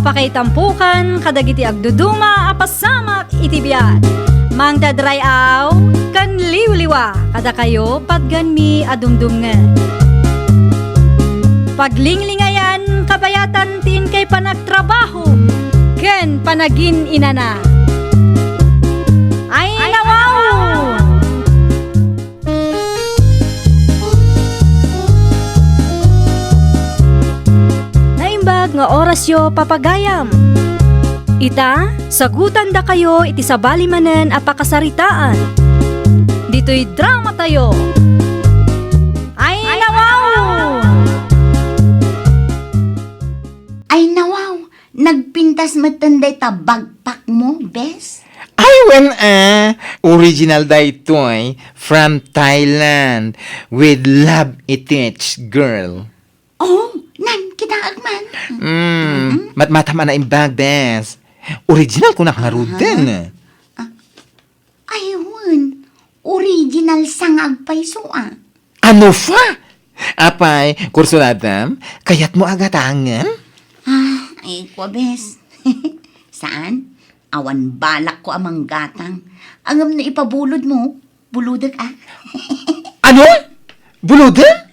Apakaitampukan, kadagiti agduduma, apasamak itibiyat. Mang dadrayaw, kan liwliwa, kada kayo patgan mi adumdumngan. Paglinglingayan, kabayatan tin kay panagtrabaho, ken panagin inana. Ay nawaw! Naimbag nga oras yo papagayam. Ita, sagutan da kayo iti sabali manen apakasaritaan. Dito'y drama tayo. Ay nawaw! Ay nawaw, nagpintas matanday ta bagpak mo, bes? Ay, original daytoy from Thailand with love itich girl. Oh, nan, kita agman. Matmata man na imbag, bes. Original ko nakarod din. Ayun, original sangag paisuan. Ano fa? Apay, kursuladam, kayat mo agatangan? Ay, kwa, bes. Saan? Awan balak ko amang gatang. Angam na ipabulod mo, buludag ah. Ano? Buludan?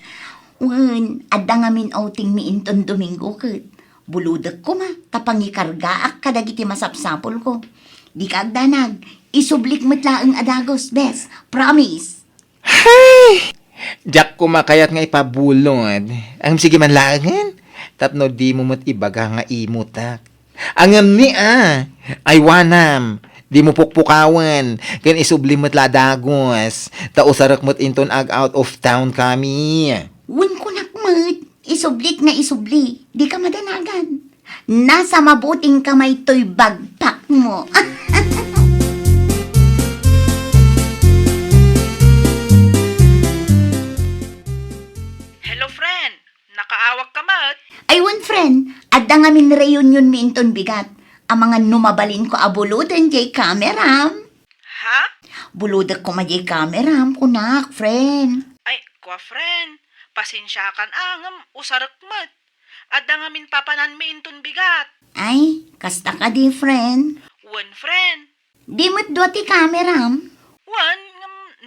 Wen, adda ngamin outing mi inton Domingo ket. Buludag ko ma, tapangikargaak kadagiti masapsapol ko. Di ka agdanag, isublik matlaang adagos, bes. Promise. Hay! Diyak ko makayat nga ipabulod. Ang sige man langan. Tapno di mo mat ibaga nga imutak. Ang ni ay wanam. Di mo pukpukawan. Kan isubli mat ladagos. Tausarak mat inton ag out of town kami. Wen ko nakmat, isublik na isubli. Di ka madanagan. Nasa mabuting kamay to'y bagpak mo. Hello, friend. Nakaawag ka mat? Ay, one friend, adda nga min reunion mi inton bigat. Ang mga numabalin ko abuludan jay kameram. Ha? Buludag ko ma jay kameram, kunak, friend. Ay, kwa friend. Pasensya kan angam, usarak mat. Adda nga min papanan mi inton bigat. Ay, kasta ka di, friend. One friend. Di mo't duwati kameram. One,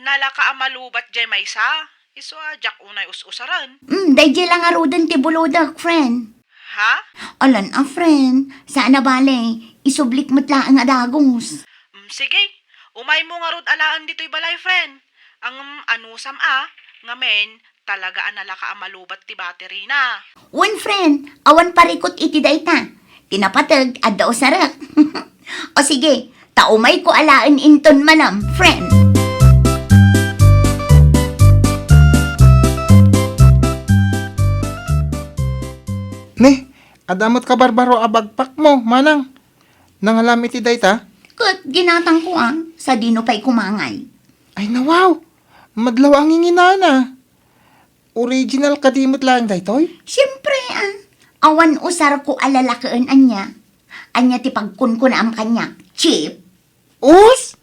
nalaka amalubat jay maysa. Iso jak unay usaran. Day lang arudan ti buludag, friend. Ha? Alan friend, saan na bale, isublik mo't laang adagos. Sige. Umay mo nga rod alaan dito'y balay, friend. Ang anusam nga men, talaga nalaka amalubat ti battery na. One friend, awan parikot iti dayta. Tinapatag, adda o sarak. O sige, taumay ko alaan inton manam, friend. Ne, adamot ka barbaro abagpak mo, manang. Nangalam iti dayta? Kat ginatang ko sa dino pa'y kumangay. Ay nawaw, madlaw ang inginana. Original kadimot lang daytoy? Siyempre awan usar ko alalakaan anya. Anya ti pagkun ko na am kanya, chip. Us?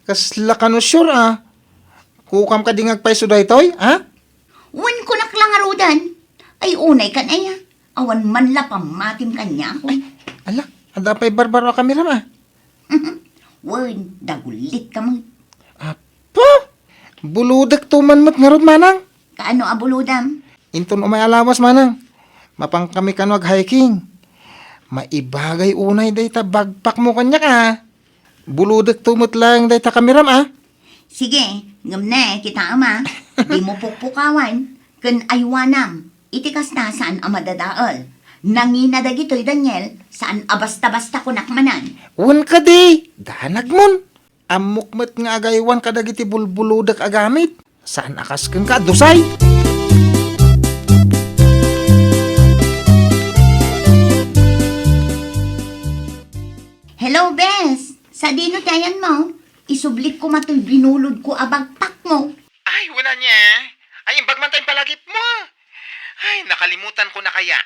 Kasla ka no sure Kukam ka dingag paiso daytoy, Wan ko naklangarudan. Ay unay kan aya. Awan man la pamatim kanya ako. Ala, ada pa'y barbaro kami ram Wan, dagulit ka mo. Apa? Buludak tuman mat ngarod manang. Kaano abuludam? Inton umay alawas manang. Mapang kami kanwag hiking. Maibagay unay dayta bagpak mo kanya ka. Buludak tumot lang dayta kami ram Sige, ngam na kita ama. Di mo pukpukawan. Kan aywanam. Itikas na saan amadadaol. Nangina dagitoy Daniel, saan abasta-basta kunakmanan. Wan ka di. Danag mon. Amukmat nga agaywan ka dagiti bulbuludak agamit. Saan akas kang ka dusay? Hello, Bes. Sa dino tayan mo? Isublik ko matoy binulod ko abagpak mo. Ay, wala niya. Ay, imbag man tayong palagip mo. Ay, nakalimutan ko na kaya.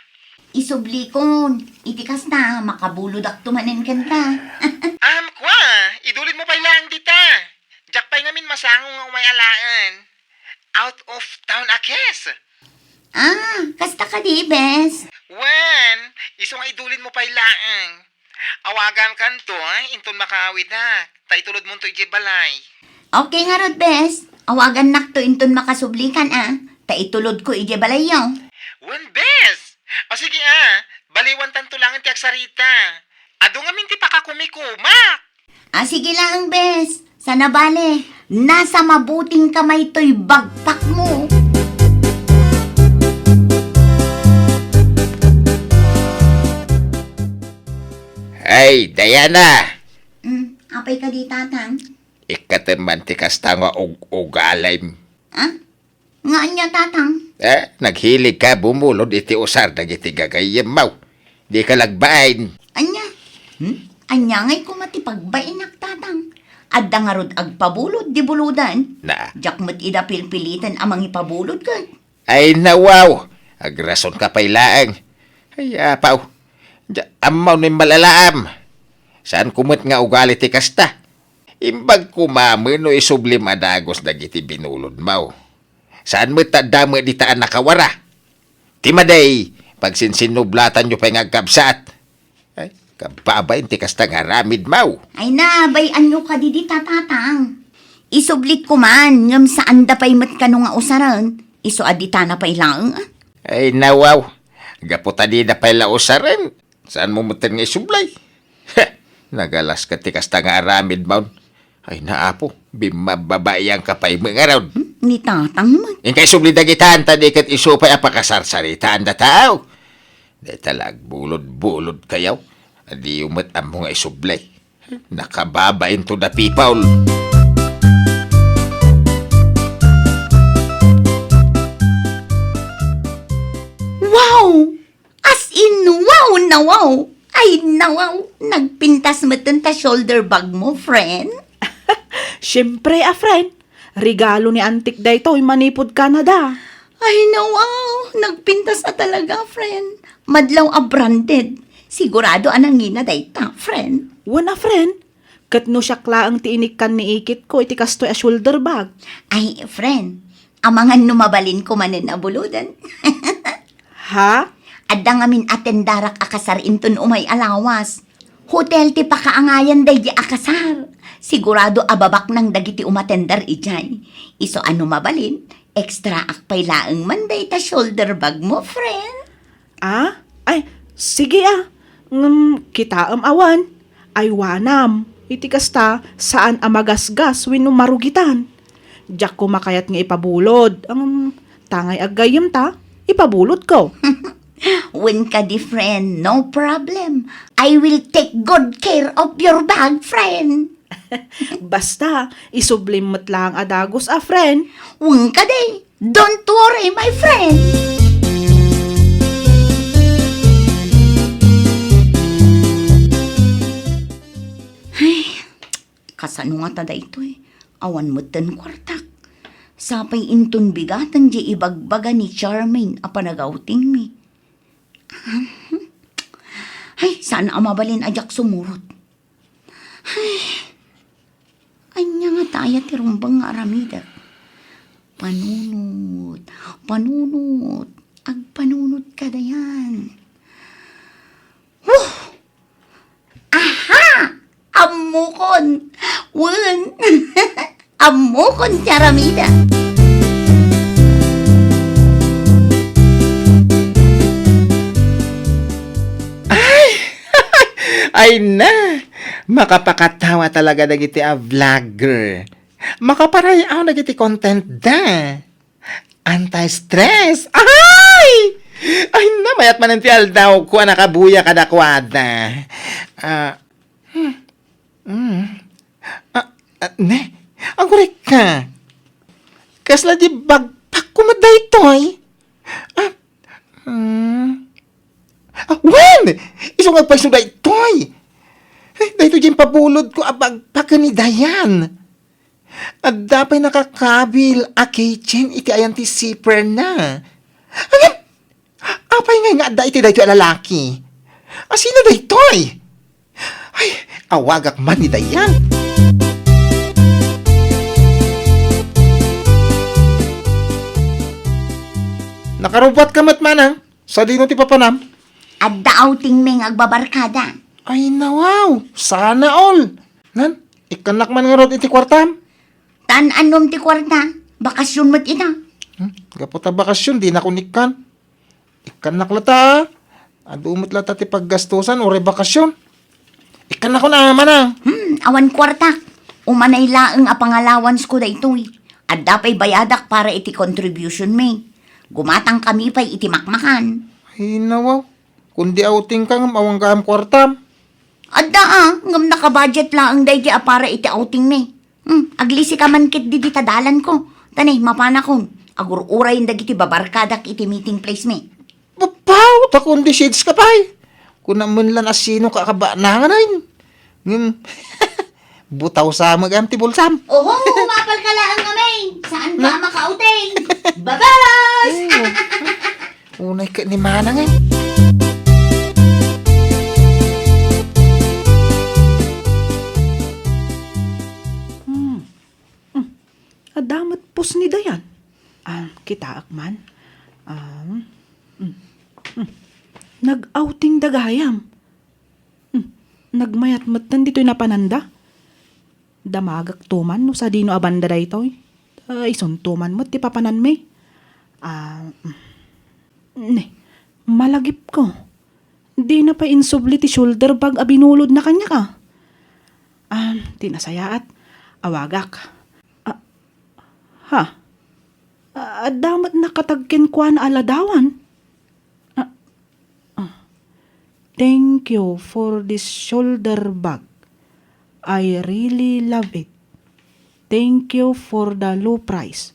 Isublikon. Itikas na, makabuludak tumanin kanta. Kwa, idulid mo pa ilang dita. Jak pa'y ngamin masango nga umay alaan. Out of town akes. Kasta ka di, bes. Wan, iso nga idulin mo pa ilaang. Awagan kan to, inton makaawid na. Taitulod mo to balay. Okay nga rod, bes. Awagan nak to inton makasublikan, Taitulod ko ije balayo. Wan, bes. O sige baliwan tanto lang ti agsarita. Ado nga minti pa ka kumikumak. Sige lang, bes. Sana bale, nasa mabuting kamay to'y bagpak mo. Ay, Diana. Apay ka di, tatang? Ikateman ti kasta nga ugalay. Nga niya, tatang? Naghilig ka bumulod iti usar dagiti gagayem maw. Di ka lagbain. Anya? Anya nga'y kumatipagbainak, tatang. Adda nga rod agpabulod, di buludan. Na. Jak mo't ida pilpilitan amang ipabulod ka. Ay nawaw. Agrason ka pailaang. Ay apaw. Amaw ni malalaam. Saan kumot nga ugali ti kasta? Imbag kumamen o isublim adagos dagiti binulod maw. Saan mo tadama di taan nakawara? Timaday, pag sinsinublatan nyo pa nga agkabsat. Ay, kababain ti kasta nga ramid maw. Ay na, bayan nyo ka di tatang. Isublit ko man, ngam saan da pa'y mat ka nga usaran. Iso adita na pa'y lang. Ay nawaw. Gaputa di na pala usaran. Saan mo mutin nga isublay? Nagalas ka ti kasta nga aramid maw. Ay naapo, bimababayang ka pa'y mga raw. Ni tatang man. Ingkay subli dagitan, tadi kat isupay apakasarsaritaan da tao. Di talag bulod-bulod kayaw. Adi umat ang mga isublay. Nakababain to the people. Wow! As in, wow na wow! Ay, nawaw! Nagpintas mo dun ta shoulder bag mo, friend. Siyempre, friend. Regalo ni Antik daytoy manipod Canada. Ay, nawaw! Nagpintas na talaga, friend. Madlaw a branded. Sigurado anang ina dayta, friend. Wana, friend. Kat no siya klaang tiinikan ni Ikit ko, iti kastoy a shoulder bag. Ay, friend. Amangan numabalin ko manin a buludan. Ha? Adda nga min atendarak akasar inton umay alawas. Hotel ti pakaangayan day di akasar. Sigurado ababak ng dagiti umatendar ijay. Iso ano mabalin, extra akpay laeng manday ta shoulder bag mo, friend. Ay, sige kita awan. Ay wanam. Iti kasta, saan amagasgas wino marugitan. Diyak ko makayat nga ipabulod. Tangay agayem ta, ipabulod ko. When ka di, friend, no problem. I will take good care of your bag, friend. Basta, isublim mo't lang adagos friend. Wang ka di. Don't worry, my friend. Kasano nga tada ito Awan mo ten kwartak. Sapay inton bigatan di ibagbaga ni Charmaine a panagauting mi. Ay, saan amabalin ajak sumurot? Ay, anya nga taya ti rumbang nga aramida. Panunot, agpanunot ka dayan. Aha! Amukon! Wen! Amukon, Charamida! Ay na! Makapakatawa talaga dagiti a vlogger. Makaparayaw dagiti content da. Anti-stress. Ay! Ay na, mayat man ti aldaw ko nakabuya kadakwada. Ne, ang korek ka. Kasla di bagpak ko madaytoy. Wen! Iso nga pagso daytoy. Daytoy din pabulod ko abagpak ni Dayan. At dapay nakakabil a kitchen iti ayan ti zipper na. Apay nga da iti daytoy lalaki. Sino daytoy? Ay, awagak man ni Dayan. Makarubat ka mat manang. Sa dino ti papanam. Adda outing meng agbabarkada. Ay nawaw. Sana all. Nan, ikanak man nga rod iti kwartam. Tan-anom ti kwarta, bakasyon mo't ina. Gapota bakasyon, di na kunikan. Ikanak lata. Adumot lata ti paggastusan o bakasyon. Ikanak ko na manang. Awan kwarta. Umanay laeng a pangalawans ko da ito'y. Adda pa'y bayadak para iti contribution me. Gumatang kami pa'y iti makmakan. Ay nawaw. Kundi outing ka ngam awang kaam kwartam. Adda ngam nakabudget laeng day a para iti outing me. Aglisi ka man kit di tadalan ko. Tanay, mapana ko. Agur-uray yung dagiti babarkadak iti meeting place me. Bapaw, ta kundi shades ka pa'y. Kung naman lang asino ka kabanangan ay. Butaw sa maganti bulsam. Oho, mapal ka laang kamay. Saan ka makauting? Babas! Unay ka ni manang ay. Adamat pos ni Dayan. Kita akman. Nag-outing dagayam. Nagmayat matan dito'y napananda. Damagak tuman no sa dino abanda da ito'y. Ison tuman mo ti papanan me. Malagip ko. Di na pa insubli ti shoulder bag abinulod na kanya ka. Tinasayaat. Awagak. Damat nakatagkin kwa na aladawan. Thank you for this shoulder bag. I really love it. Thank you for the low price.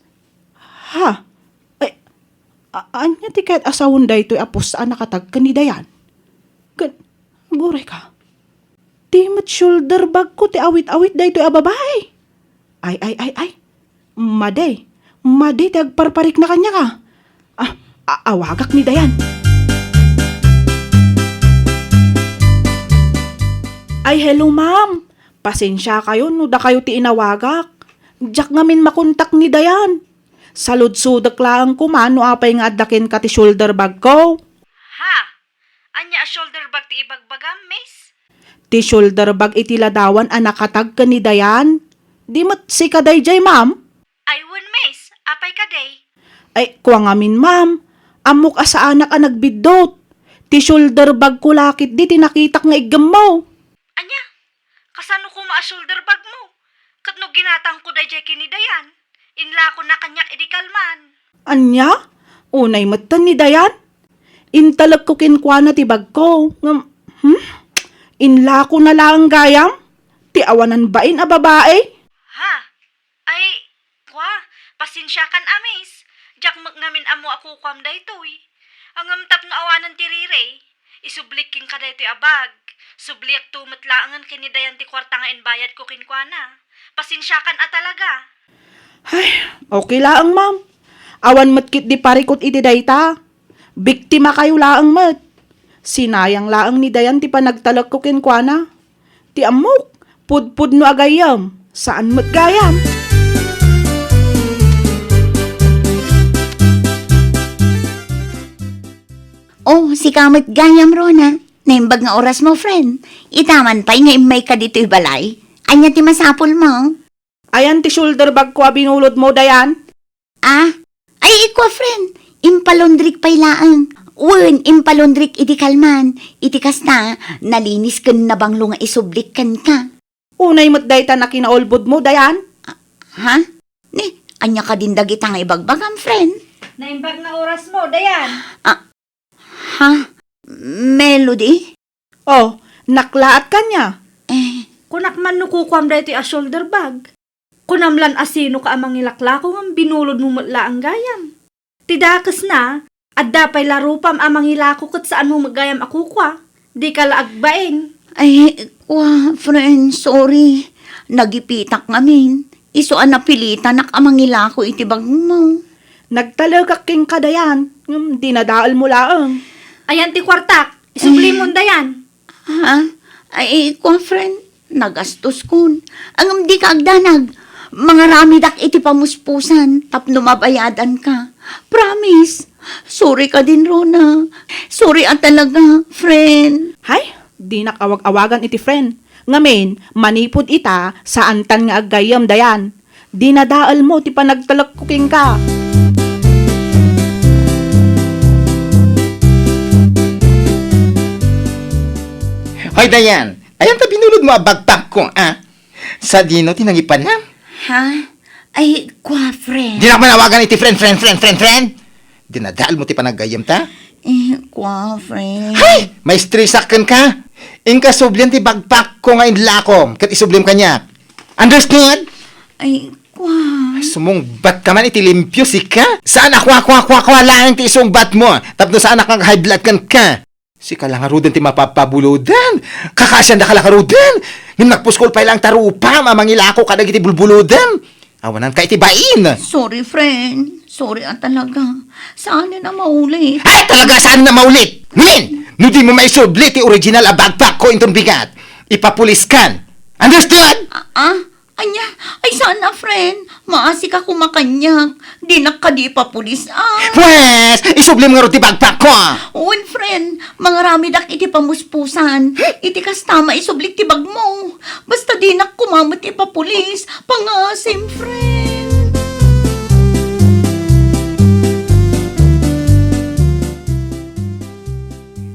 Anya ti kahit asawon da ito'y apos saan nakatagkan ni Dayan? Guray ka. Di mat shoulder bag ko ti awit-awit da ito'y ababay. Ay. Maday, tagparparik na kanya ka. Awagak ni Dayan. Ay, hello ma'am. Pasensya kayo, no da kayo ti inawagak. Diyak ngamin makontak ni Dayan. Salud-sudak lang ko man, no apay nga adakin ka ti shoulder bag ko. Ha? Anya a shoulder bag ti ibagbagam, miss? Ti shoulder bag iti ladawan nakatag ka ni Dayan. Di mat si kaday jay ma'am. Ay, miss. Apay ka day. Ay, kuwa ngamin ma'am. Amok asa anak ang nagbidot. Ti shoulder bag ko lakit di tinakitak nga igam mo. Anya? Kasano ko shoulder bag mo? Katno ginatang ko day jay kini Dayan. Inla ko na kanyak idikalman. Anya? Unay matan ni Dayan? Intalag ko kinkwana ti bag ko. Inla ko na lang gayam? Ti awanan bain a babae? Ha? Ay, pasensya kan amis. Jak magnamin amo ako kwam daytoy. Ang amtap nga awanan ti rire. Isublik king ka daytoy abag. Subliak tumatlaangan kini Dayan ti kwarta nga inbayad ko kinkwana. Pasensya kan talaga. Ay, okay laang ma'am. Awan matkit di parikot iti dayta. Biktima kayo laang mat. Sinayang laang ni Dayan ti panagtalag ko kinkwana. Ti amok, pudpud no agayam. Saan mat gayam? Oh, si kamot gayam Rona. Naimbag nga oras mo, friend. Itaman pa'y nga imay ka dito'y balay. Anya ti masapol mo. Ayan ti shoulder bag ko binulod mo, Dayan. Ay iko, friend. Impalondrik pa'y laang. Impalondrik iti kalman. Iti kasta, nalinis kan na banglo nga isublik kan ka. Unay mat dayta na kinaulbod mo, Dayan. Ha? Anya ka din dagita nga ibagbagam, friend. Naimbag na oras mo, Dayan. Ha? Melody? Oh, naklaat ka niya. Kunak man nukukwam daytoy a shoulder bag. Kunamlan asino ka amang ilaklako ng binulod mo matla ang gayam. Tidakas na, at dapay larupam amang ilako kat saan mo magayam ako kwa. Di ka laagbaing. Ay, friend, sorry. Nagipitak ngamin. Isuan na pilitan nakamangila ko itibag mo. Nagtalagak king kadayan. Dinadaal mo laang. Ayan ti kwartak, isubli mo Dayan. Ha? Ay, friend, nagastos kun. Ang di ka agdanag. Mga ramidak iti pamuspusan, tapno mabayadan ka. Promise. Sorry ka din, Rona. Sorry talaga, friend. Hay, di nakawag-awagan iti friend. Ngamin, manipod ita sa antan nga agayam dayan. Di nadaal mo ti panagtalagkuking ka. Hoy, Dayan, ayan ta binulod mo abagpak ko, Sa dino, tinangipan na. Ha? Ay, kwa, friend. Di na ako manawagan iti friend. Dinadaal mo ti panagayam ta. Kwa, friend. Hay! May stressakan ka. Ingka sublian ti bagpak ko ngayon lakom. Kat isublim ka niya. Understood? Ay, kwa. Sumungbat ka man iti limpyo si ka. Saan akwa lang ti isungbat mo. Tapno saan akang high blood kan ka. Si kalangarudan ti mapapabuludan. Kakasyan da kalangarudan. Ngim nagpuskol pa ilang tarupa. Mamangilako kadag iti bulbuludan. Awanan ka iti bain. Sorry, friend. Sorry talaga. Saan na maulit? Ay, talaga saan na maulit? Min! No di mo may subli ti original a bagpak ko intong bigat. Ipapulis kan. Understood? Anya? Ay, sana, friend. Maasi ka kumakanyak. Di nakadi pa pulis, Pwes, isublim nga ro ti bagpak ko. Uwan, friend. Mga ramidak iti pamuspusan. Iti kastama isublik ti bag mo. Basta di nak kumamot ipapulis. Pangasim, friend.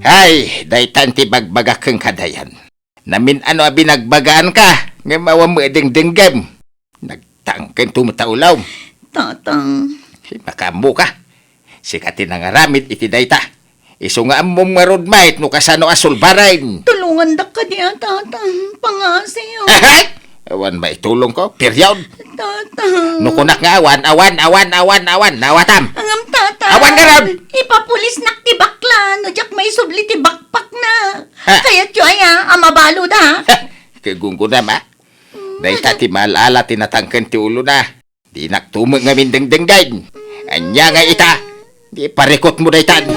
Ay, daytan ti bagbagak kang kadayan. Namin ano a binagbagaan ka. Nga mawa mo edeng-denggem. Nagtangken tumutaulaw. Tatang. Makamu ka. Sikatin nga ramit iti dayta. Iso nga among marudmait no kasano asulbarain. Tulungan dak ka diya, tatang. Pangasim. Ahay! Awan ba itulong ko? Period. Tatang. Nukunak nga awan. Nawatam. Angam, tatang. Awan ka ron! Ipapulis nak ti bakla. No, jak may subli ti bakpak na. Ha? Kaya tiyo amabalo da. Kagungko na ma. Dayta ti malala tinatangken ti ulo na. Di naktumag nga mindeng-denggain. Anya nga ita. Di parikot mo daytan.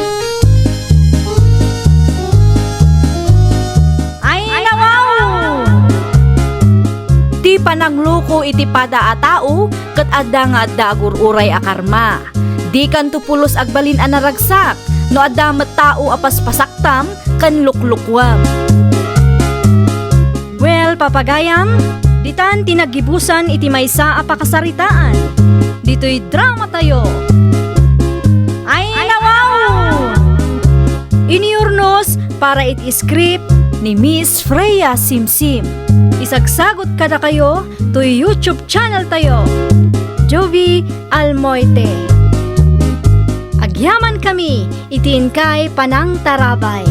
Ay, nawaw! Di panangluko iti pada a tao, kat adda nga adda agururay a karma. Di kan tupulos agbalin a naragsak, no adda tao apaspasaktam, kan luklukwam. Well, papagayam, ditan tinagibusan iti maysa a pakasaritaan. Dito'y drama tayo. Ay, nawaw! Iniurnos para iti script ni Miss Freya Simsim. Isagsagot kada kayo to YouTube channel tayo. Jovi Almoite. Agyaman kami, itiin kay Panang Tarabay.